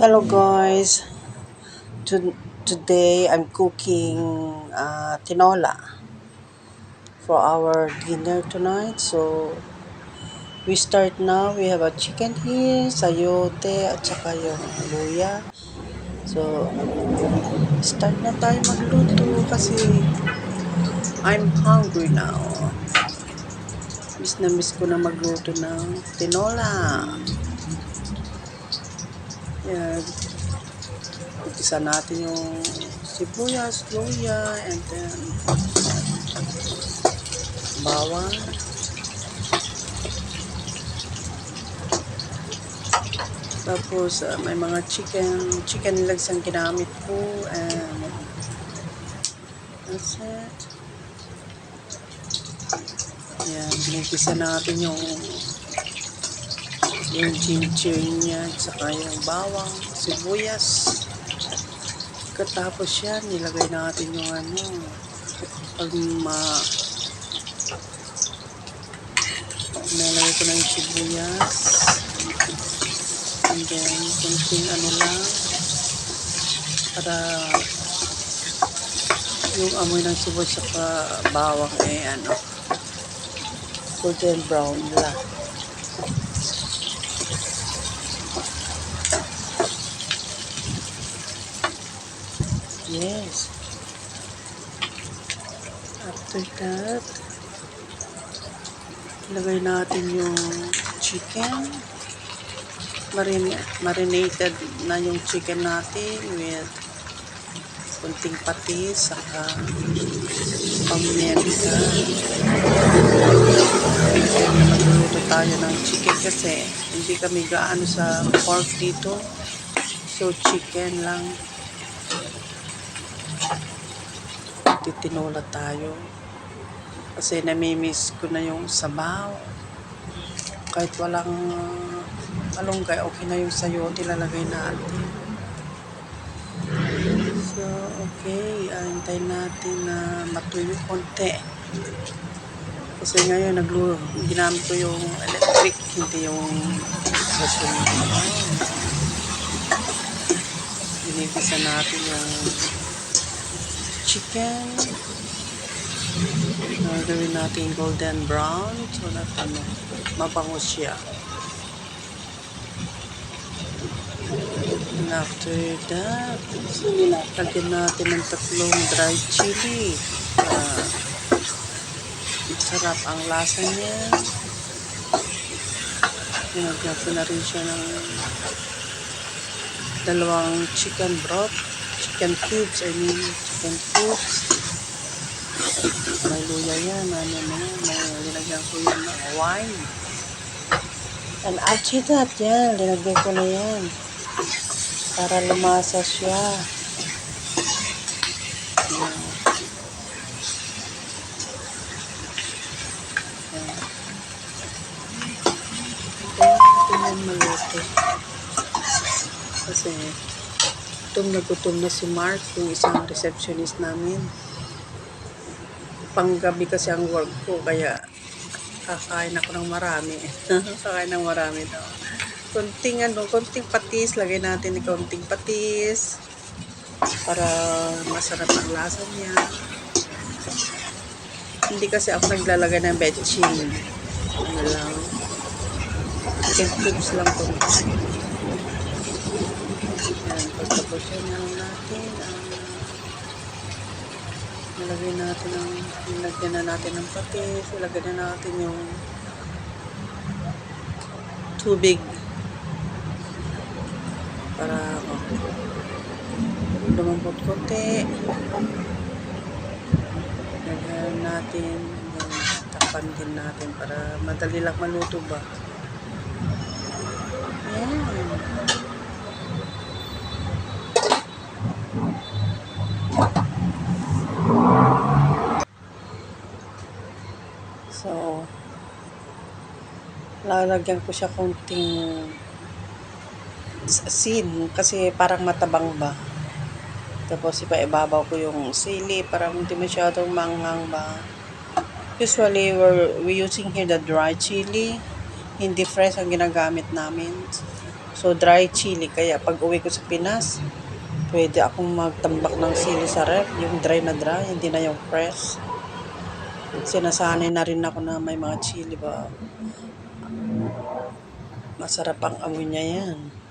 Hello guys, today I'm cooking tinola for our dinner tonight. So we start now. We have a chicken here, sayote at saka yung luya. So start na tayo magluto kasi I'm hungry now. Miss na miss ko na magluto ng tinola. Yan. Umpisa natin yung sibuyas, luya, and then bawang. Tapos may mga chicken legs ang ginamit ko, and that's it. Yan, binigisa natin yung ginger niya, saka yung bawang, sibuyas. Katapos yan, nilagay natin yung pag nilagay ko na yung sibuyas. And then, kunting lang, para yung amoy ng sibuyas saka bawang golden brown nila. Yes. After that, ilagay natin yung chicken. Marinated na yung chicken natin with kunting patis saka pamienta. Magluluto tayo ng chicken kasi hindi kami gaano sa pork dito. So chicken lang. Titinola tayo kasi namimiss ko na yung sabaw. Kahit walang malunggay, okay na yung sayote, lalagay natin. So, okay, antayin natin na matuyo konti. Kasi ngayon, ginamit ko yung electric, hindi yung gasolina. Binigisa natin yung chicken. Gawin natin golden brown so that mabango siya. And after that, lagyan natin ng 3 dried chili. Sarap ang lasa niya. Nilagyan ko na rin siya ng 2 chicken broth. Chicken cubes. May luya yan. Nilagyan ko yun ng wine. And after that, yan, nilagyan ko na yan. Para lumasa siya. Yan. Tingnan maluto. Kasi gutom na si Mark, yung isang receptionist namin. Panggabi kasi ang work ko, kaya kakain ako ng marami. Kakain ng marami daw. Konting patis, lagay natin ng konting patis para masarap ang lasa niya. Hindi kasi ako naglalagay ng betchin. Lang. Chicken cubes lang po. Yan, pagkapos yan natin. Nilagyan na natin ng patis. Ilagyan na natin yung tubig. Para lumambot konti. Lagyan natin, takpan din natin para madali lang maluto ba. Yan. So, lalagyan ko siya konting asin kasi parang matabang ba. Tapos ibabaw ko yung sili para hindi masyadong manghang ba. Usually we using here the dry chili, hindi fresh ang ginagamit namin. So, dry chili. Kaya pag uwi ko sa Pinas, pwede akong magtambak ng sili sa ref. Yung dry na dry, hindi na yung fresh. Sinasanay na rin ako na may mga chili ba. Masarap ang amoy niya yan.